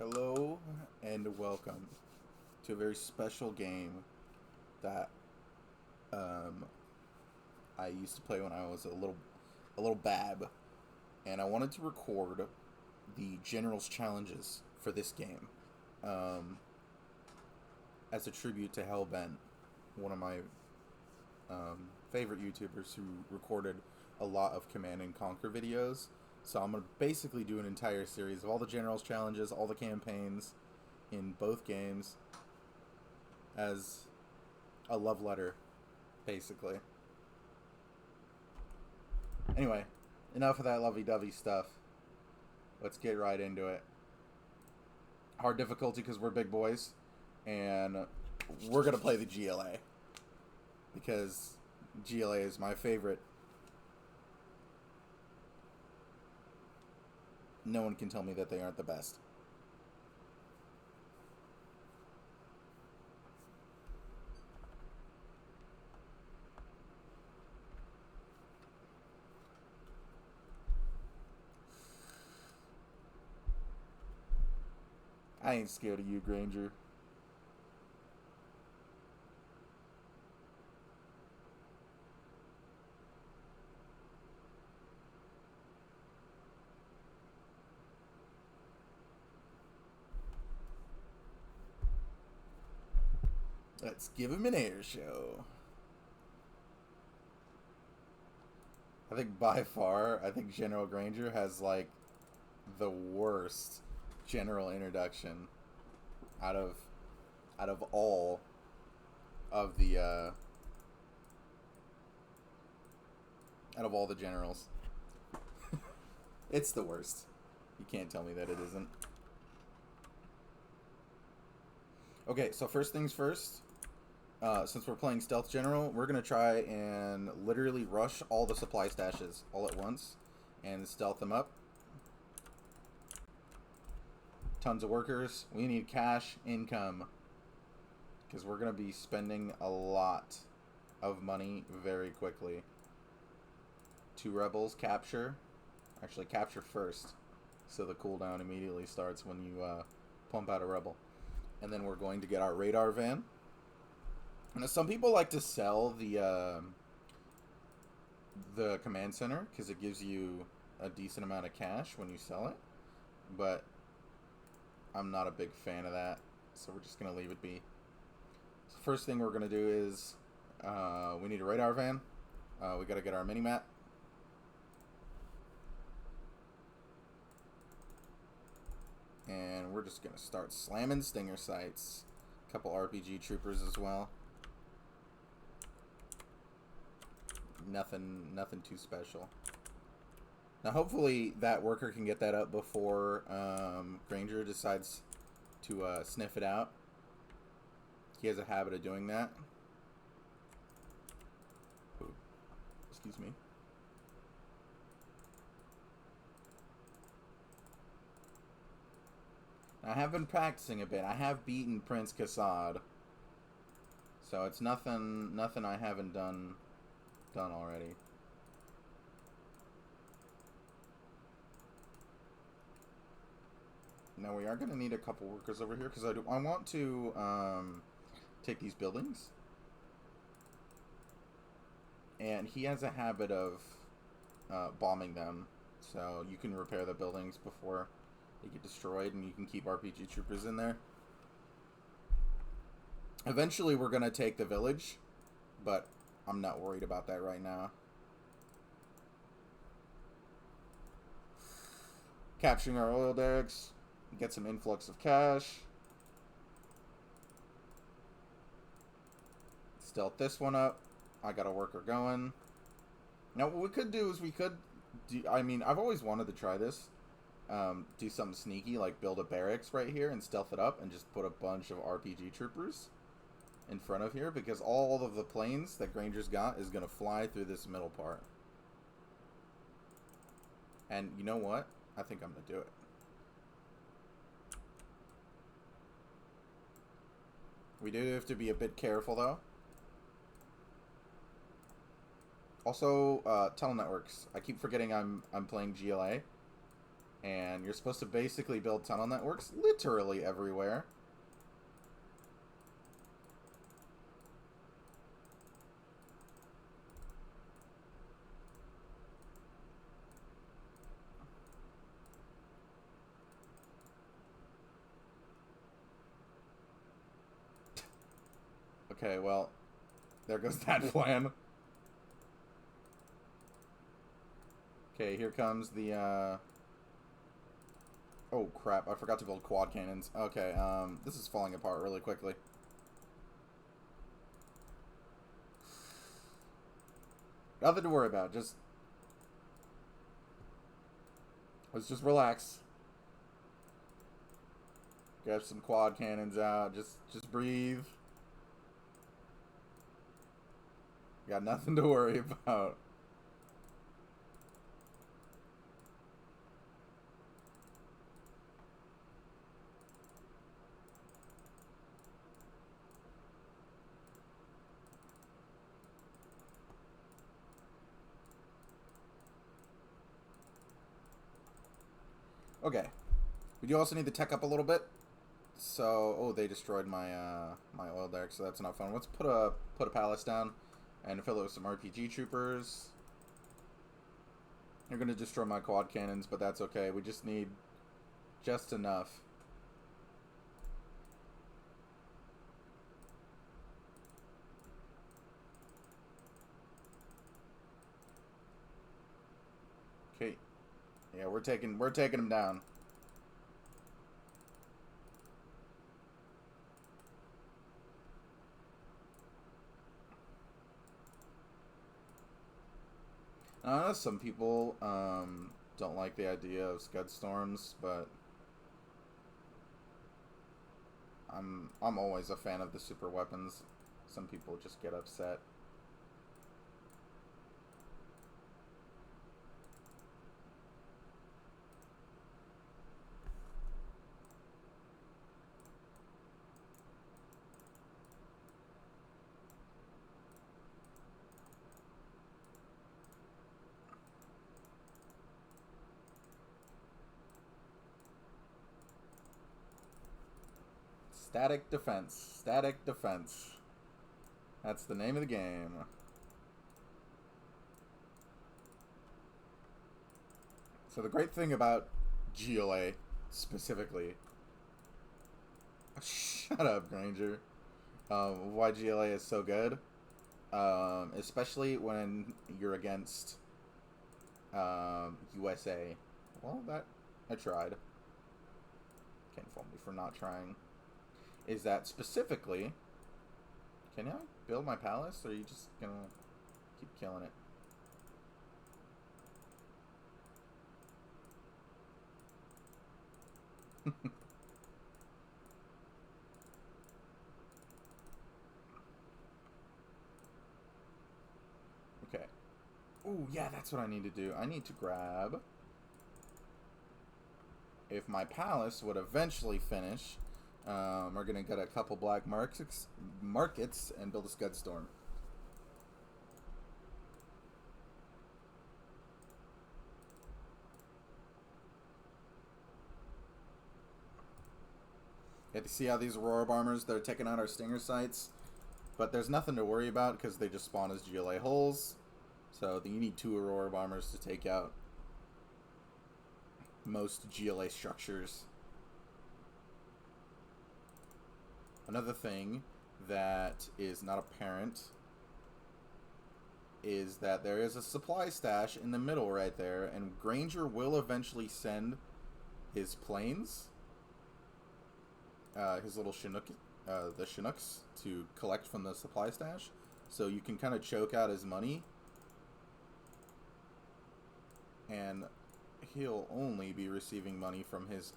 Hello and welcome to a very special game that um, I used to play when I was a little bab, and I wanted to record the generals challenges for this game um, as a tribute to hellbent, one of my favorite YouTubers who recorded a lot of Command and Conquer videos. So I'm gonna basically do an entire series of all the generals challenges, all the campaigns in both games as a love letter, basically. Anyway, enough of that lovey-dovey stuff. Let's get right into it. Hard difficulty because we're big boys, and we're gonna play the GLA because GLA is my favorite. No one can tell me that they aren't the best. I ain't scared of you, Granger. Let's give him an air show. I think by far, I think General Granger has like the worst general introduction out of all of the out of all the generals. It's the worst. You can't tell me that it isn't. Okay, so first things first. Since we're playing Stealth General, we're going to try and literally rush all the supply stashes all at once and stealth them up. Tons of workers. We need cash income because we're going to be spending a lot of money very quickly. 2 rebels, capture. Actually, capture first, so the cooldown immediately starts when you pump out a rebel. And then we're going to get our radar van. Now, some people like to sell the command center because it gives you a decent amount of cash when you sell it, but I'm not a big fan of that, so we're just gonna leave it be. So first thing we're gonna do is we need a radar van. We gotta get our mini map. And we're just gonna start slamming stinger sights. A couple RPG troopers as well. Nothing too special. Now hopefully that worker can get that up before Granger decides to sniff it out. He has a habit of doing that. Ooh, excuse me. I have been practicing a bit. I have beaten Prince Kassad, so it's nothing I haven't done already. Now we are going to need a couple workers over here because I want to take these buildings, and he has a habit of bombing them, so you can repair the buildings before they get destroyed, and you can keep RPG troopers in there. Eventually we're going to take the village, but I'm not worried about that right now. Capturing our oil derricks, get some influx of cash. Stealth this one up. I got a worker going. Now what we could do is I've always wanted to try this. Do something sneaky like build a barracks right here and stealth it up and just put a bunch of RPG troopers in front of here, because all of the planes that Granger's got is going to fly through this middle part. And you know what? I think I'm going to do it. We do have to be a bit careful though. Also, telenetworks. I keep forgetting I'm playing GLA. And you're supposed to basically build tunnel networks literally everywhere. Okay, well, there goes that plan. Okay, here comes the, oh, crap. I forgot to build quad cannons. Okay, this is falling apart really quickly. Nothing to worry about. Let's just relax. Get some quad cannons out. Just breathe. Got nothing to worry about. Okay. We do also need to tech up a little bit. So, oh, they destroyed my my oil derrick, so that's not fun. Let's put a palace down and fill it with some RPG troopers. They're gonna destroy my quad cannons, but that's okay. We just need just enough. Okay. Yeah, we're taking them down. I know some people don't like the idea of scud storms, but I'm always a fan of the super weapons. Some people just get upset. Static defense. Static defense. That's the name of the game. So the great thing about GLA specifically... Shut up, Granger. Why GLA is so good. Especially when you're against USA. Well, that... I tried. Can't fault me for not trying. Is that specifically... Can I build my palace, or are you just gonna keep killing it? Okay. Ooh, yeah, that's what I need to do. I need to grab... If my palace would eventually finish, we're going to get a couple black markets and build a scud storm. You have to see how these Aurora bombers, they're taking out our stinger sites. But there's nothing to worry about because they just spawn as GLA holes. So you need 2 Aurora bombers to take out most GLA structures. Another thing that is not apparent is that there is a supply stash in the middle right there, and Granger will eventually send his planes, his little Chinook, the Chinooks, to collect from the supply stash, so you can kind of choke out his money, and he'll only be receiving money from his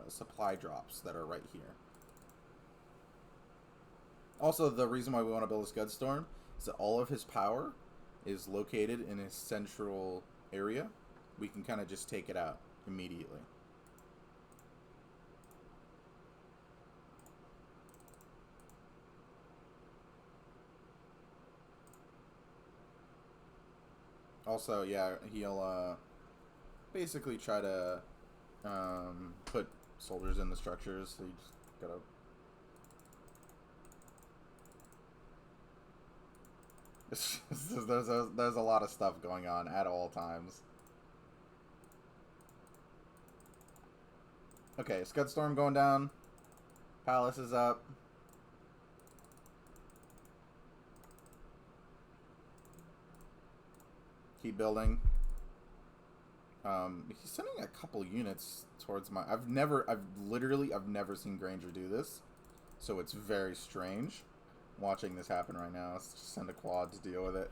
supply drops that are right here. Also, the reason why we want to build a scud storm is that all of his power is located in his central area. We can kind of just take it out immediately. Also, yeah, he'll basically try to Put soldiers in the structures, so you just gotta... there's a lot of stuff going on at all times. Okay, Scud Storm going down. Palace is up. Keep building. He's sending a couple units towards my... I've never seen Granger do this. So it's very strange watching this happen right now. Let's just send a quad to deal with it.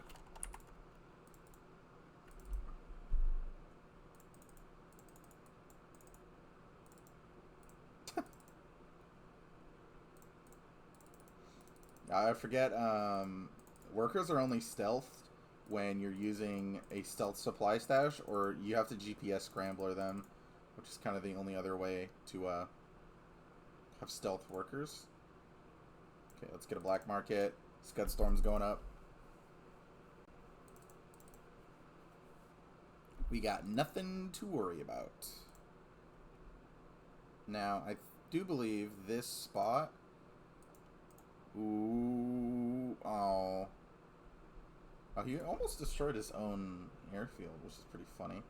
I forget, workers are only stealthed when you're using a stealth supply stash, or you have to GPS scrambler them, which is kind of the only other way to have stealth workers. Okay, let's get a black market. Scud Storm's going up. We got nothing to worry about. Now, I do believe this spot... Ooh, oh. Oh, he almost destroyed his own airfield, which is pretty funny.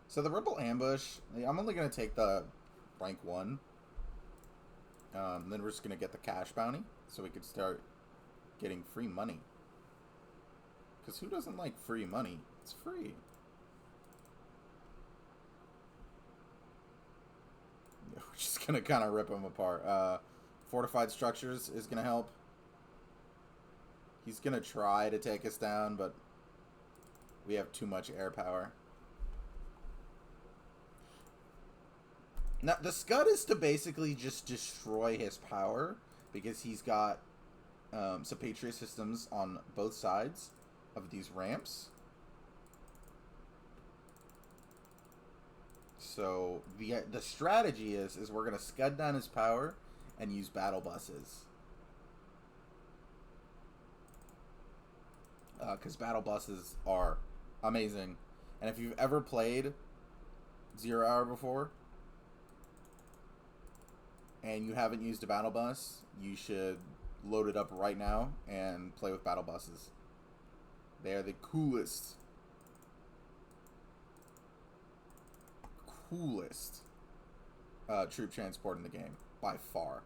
So the Rebel ambush, I'm only going to take the rank 1. Then we're just going to get the cash bounty, so we could start getting free money. Because who doesn't like free money? It's free. We're just going to kind of rip them apart. Fortified structures is going to help. He's going to try to take us down, but we have too much air power. Now, the Scud is to basically just destroy his power, because he's got some Patriot systems on both sides of these ramps. So the strategy is we're going to Scud down his power and use battle buses. Because battle buses are amazing. And if you've ever played 0 Hour before and you haven't used a battle bus, you should load it up right now and play with battle buses. They are the coolest troop transport in the game, by far.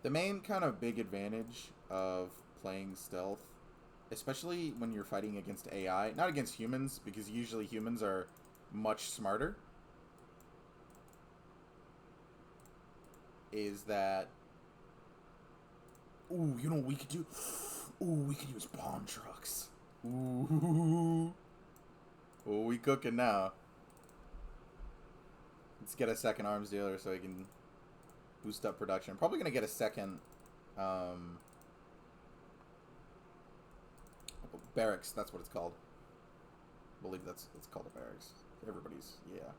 The main kind of big advantage of playing stealth, especially when you're fighting against AI, not against humans, because usually humans are much smarter, is that... Ooh, you know what we could do? Ooh, we could use bomb trucks. Ooh. Oh, we cooking now. Let's get a second arms dealer so we can boost up production. Probably going to get a second barracks. That's what it's called. I believe it's called a barracks. Everybody's, yeah.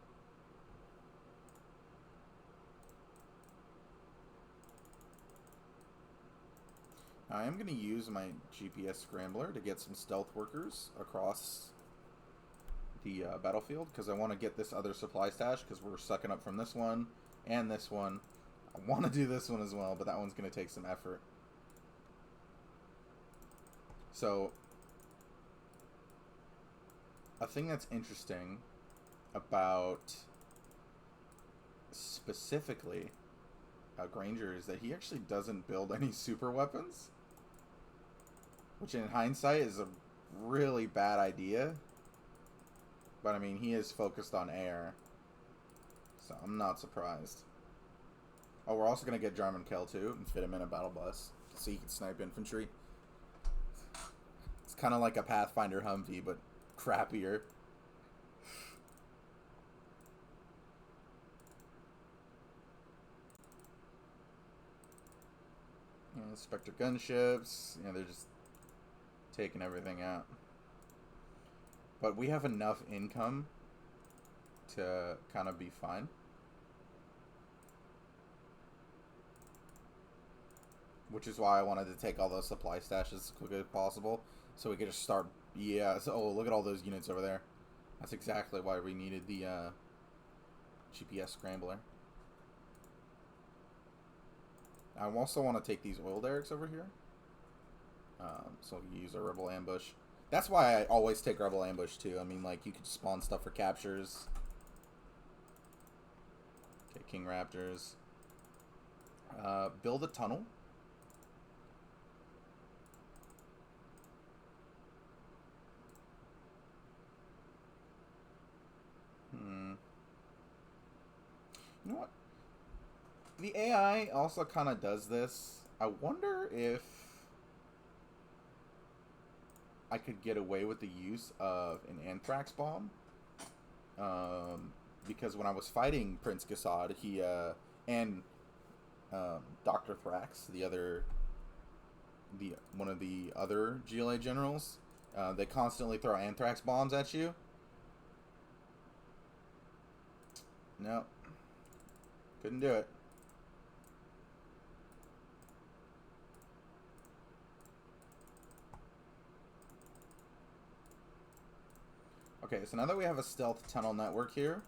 I am going to use my GPS scrambler to get some stealth workers across the battlefield, because I want to get this other supply stash, because we're sucking up from this one and this one. I want to do this one as well, but that one's going to take some effort. So, a thing that's interesting about specifically Granger is that he actually doesn't build any super weapons, which in hindsight is a really bad idea. But I mean, he is focused on air, so I'm not surprised. Oh, we're also going to get Jarman Kell too and fit him in a battle bus so he can snipe infantry. It's kind of like a Pathfinder Humvee, but crappier. You know, Spectre gunships, you know, they're just taking everything out. But we have enough income to kind of be fine. Which is why I wanted to take all those supply stashes as quickly as possible, so we could just start. Yeah. So, oh, look at all those units over there. That's exactly why we needed the GPS scrambler. I also want to take these oil derricks over here. So you use a rebel ambush. That's why I always take rebel ambush too. I mean, like, you could spawn stuff for captures. Okay, King Raptors. Build a tunnel. You know what? The AI also kind of does this. I wonder if I could get away with the use of an anthrax bomb. Because when I was fighting Prince Gassad, he and Dr. Thrax, one of the other GLA generals, they constantly throw anthrax bombs at you. No, couldn't do it. Okay, so now that we have a stealth tunnel network here,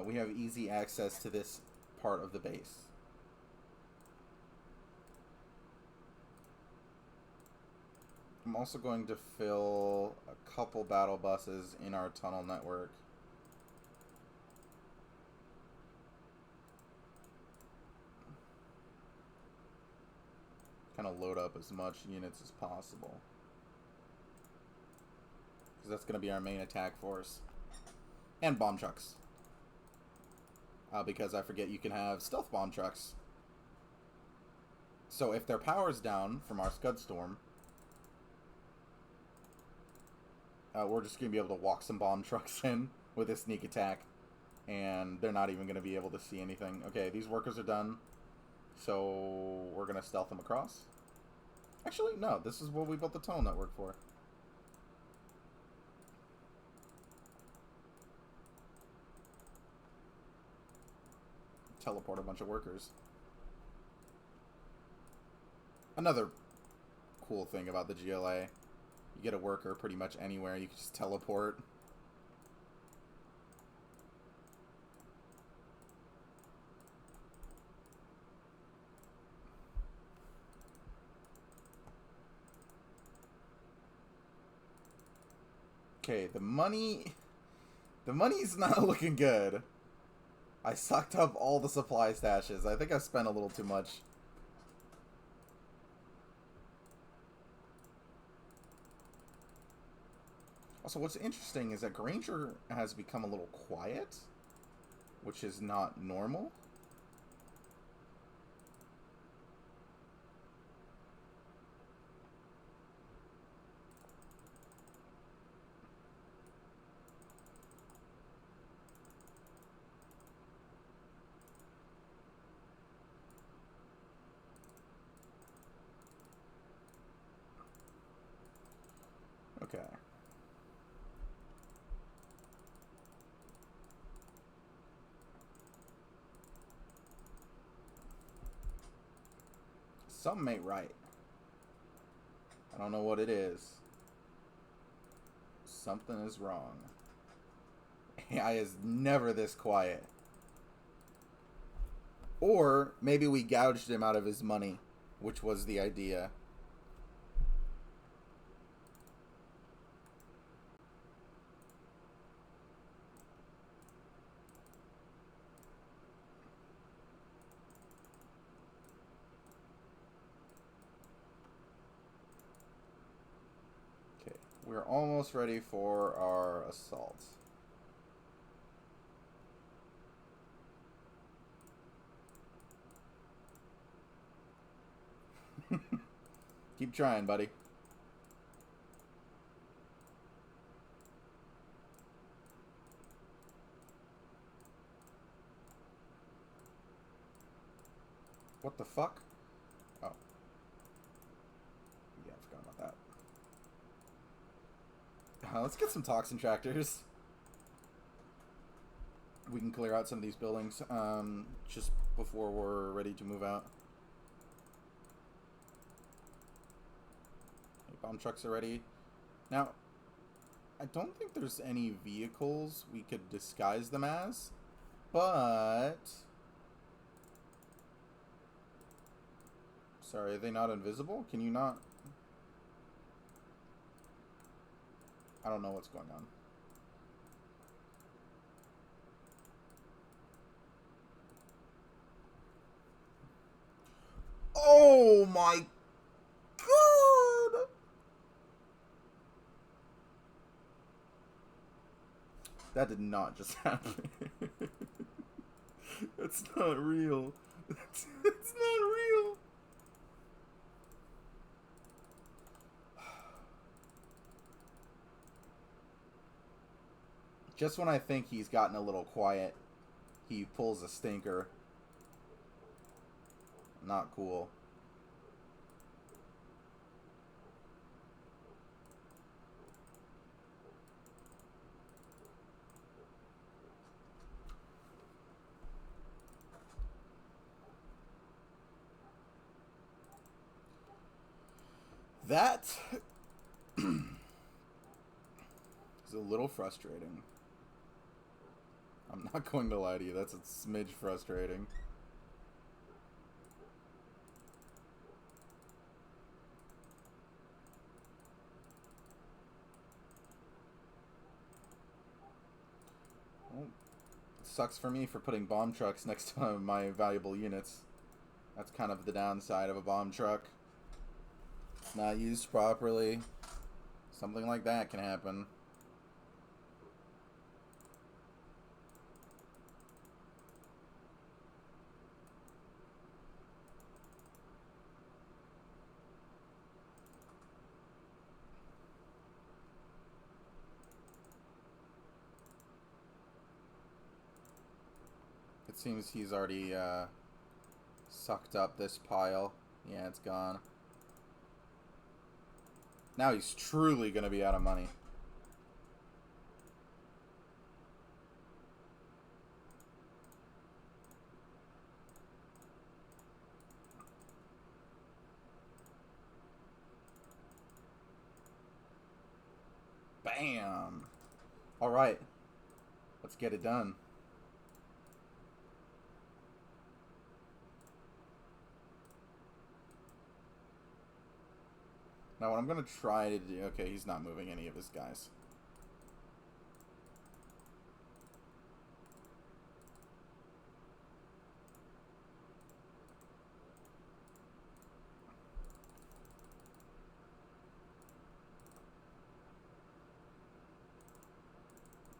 we have easy access to this part of the base. I'm also going to fill a couple battle buses in our tunnel network. Kind of load up as much units as possible, because that's going to be our main attack force. And bomb trucks. Because I forget you can have stealth bomb trucks. So if their power's down from our Scud Storm, we're just going to be able to walk some bomb trucks in with a sneak attack. And they're not even going to be able to see anything. Okay, these workers are done. So we're going to stealth them across. Actually, no. This is what we built the tunnel network for. Teleport a bunch of workers. Another cool thing about the GLA. You get a worker pretty much anywhere. You can just teleport. Okay, the money's not looking good. I sucked up all the supply stashes. I think I spent a little too much. Also, what's interesting is that Granger has become a little quiet, which is not normal. Okay. Something ain't right. I don't know what it is. Something is wrong. AI is never this quiet. Or maybe we gouged him out of his money, which was the idea. We're almost ready for our assault. Keep trying, buddy. What the fuck? Oh. Yeah, I forgot about that. Let's get some toxin tractors. we can clear out some of these buildings just before we're ready to move out. Bomb trucks are ready. Now, I don't think there's any vehicles we could disguise them as, but... Sorry, are they not invisible? Can you not... I don't know what's going on. Oh my god! That did not just happen. That's not real. That's not real. Just when I think he's gotten a little quiet, he pulls a stinker. Not cool. That is a little frustrating. I'm not going to lie to you, that's a smidge frustrating. Well, it sucks for me for putting bomb trucks next to my valuable units. That's kind of the downside of a bomb truck. Not used properly. Something like that can happen. It seems he's already sucked up this pile. Yeah, it's gone. Now he's truly going to be out of money. Bam! Alright. Let's get it done. Now what I'm going to try to do... Okay, he's not moving any of his guys.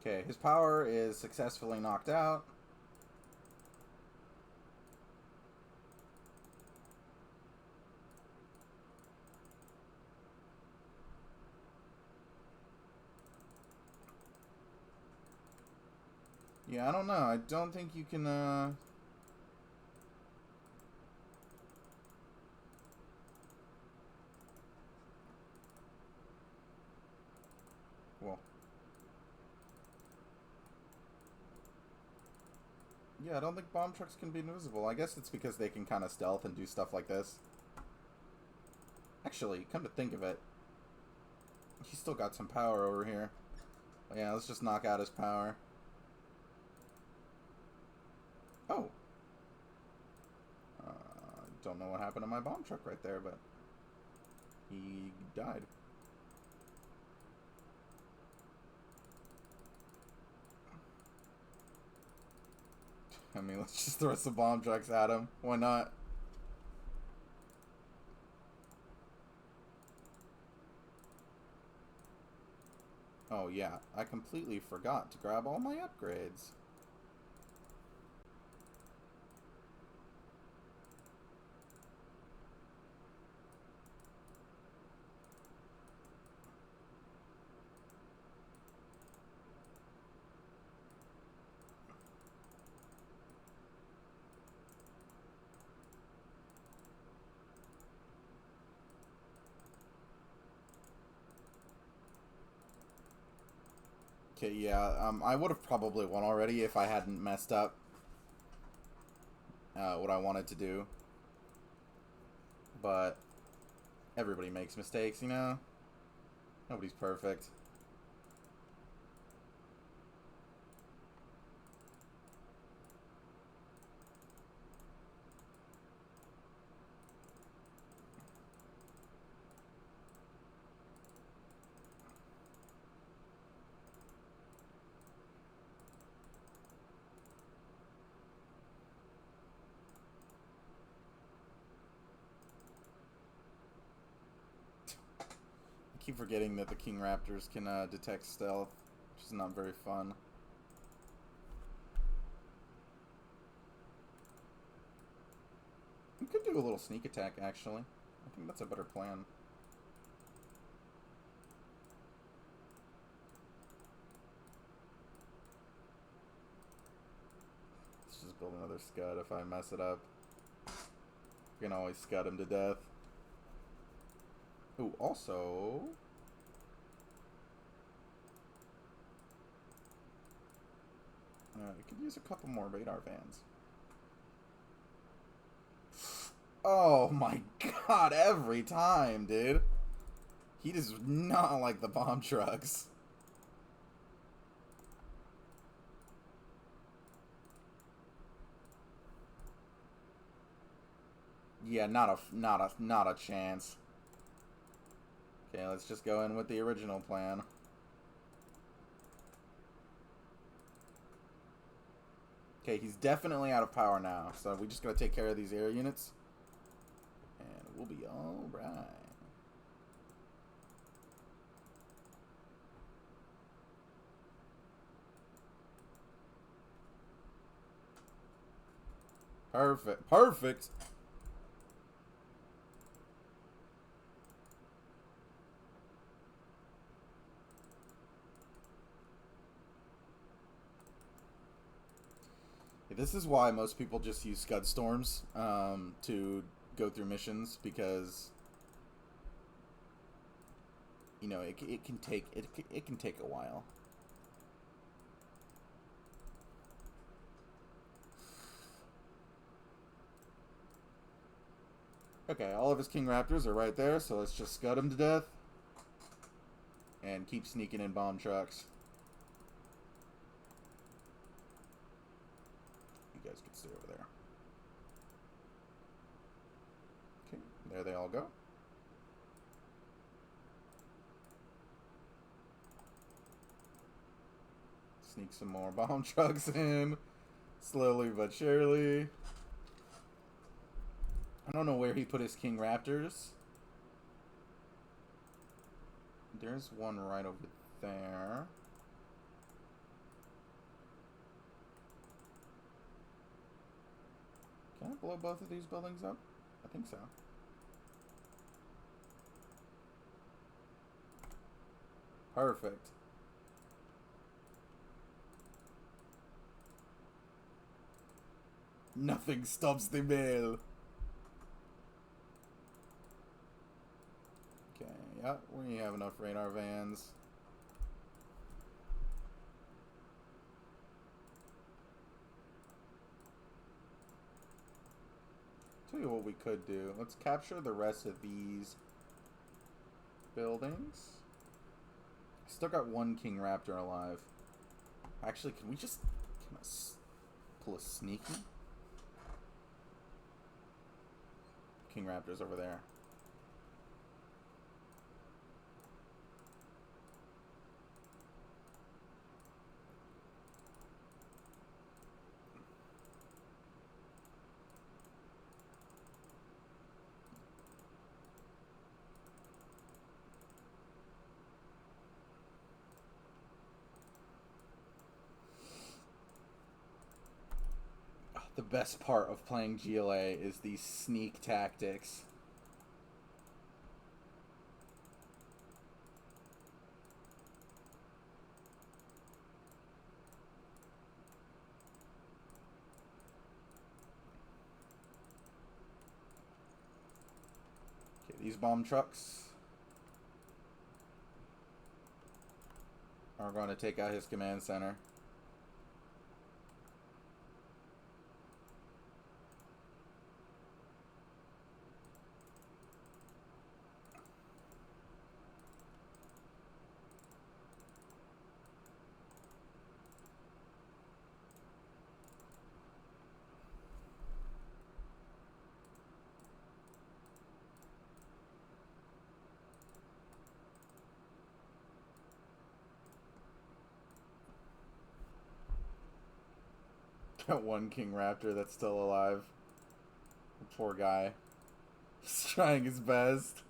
Okay, his power is successfully knocked out. Yeah, I don't know. I don't think you can, Well. Yeah, I don't think bomb trucks can be invisible. I guess it's because they can kind of stealth and do stuff like this. Actually, come to think of it, he's still got some power over here. Yeah, let's just knock out his power. Oh. Don't know what happened to my bomb truck right there, but he died. I mean, let's just throw some bomb trucks at him. Why not? Oh yeah, I completely forgot to grab all my upgrades. Okay, yeah, I would have probably won already if I hadn't messed up what I wanted to do. But everybody makes mistakes, you know? Nobody's perfect. I keep forgetting that the King Raptors can detect stealth, which is not very fun. We could do a little sneak attack, actually. I think that's a better plan. Let's just build another Scud if I mess it up. We can always Scud him to death. Ooh, also... we could use a couple more radar vans. Oh my god, every time, dude. He does not like the bomb trucks. Yeah, not a chance. Okay, let's just go in with the original plan. Okay, he's definitely out of power now, so we just gotta take care of these air units. And we'll be alright. Perfect. Perfect! This is why most people just use Scud Storms to go through missions, because you know it can take a while. Okay, all of his King Raptors are right there, so let's just Scud him to death and keep sneaking in bomb trucks. You guys can stay over there. Okay, there they all go. Sneak some more bomb trucks in, slowly but surely. I don't know where he put his King Raptors. There's one right over there. Can I blow both of these buildings up? I think so. Perfect. Nothing stops the mail. Okay, yeah, we have enough radar vans. Tell you what we could do. Let's capture the rest of these buildings. Still got one King Raptor alive. Actually, can we just pull a sneaky? King Raptor's over there. The best part of playing GLA is these sneak tactics. Okay, these bomb trucks. We're going to take out his command center. Got one King Raptor that's still alive. The poor guy. He's trying his best.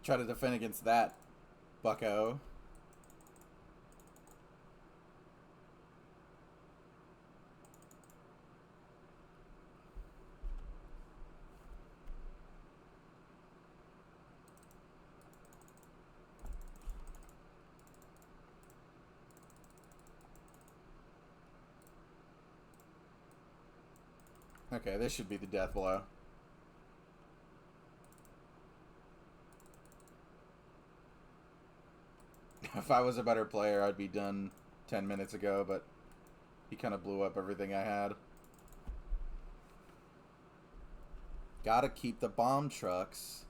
Try to defend against that, bucko. Okay, this should be the death blow. If I was a better player, I'd be done 10 minutes ago, but he kind of blew up everything I had. Gotta keep the bomb trucks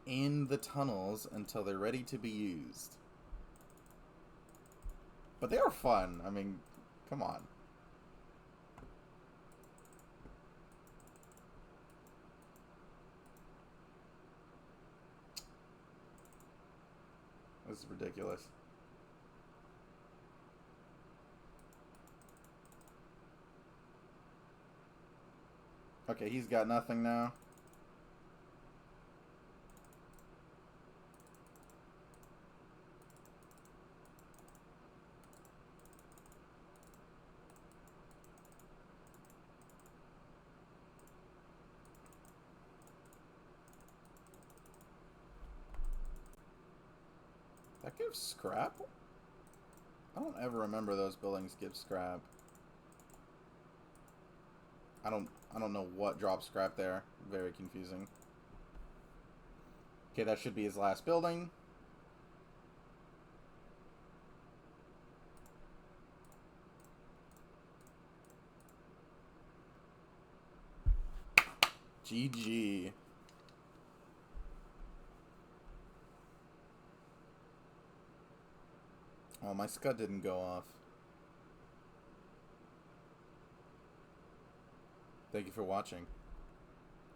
in the tunnels until they're ready to be used. But they are fun. I mean, come on. This is ridiculous. Okay, he's got nothing now. That gives scrap? I don't ever remember those buildings give scrap. I don't know what drops scrap there. Very confusing. Okay, that should be his last building. GG. Oh, my scud didn't go off. Thank you for watching.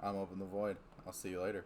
I'm Open the Void. I'll see you later.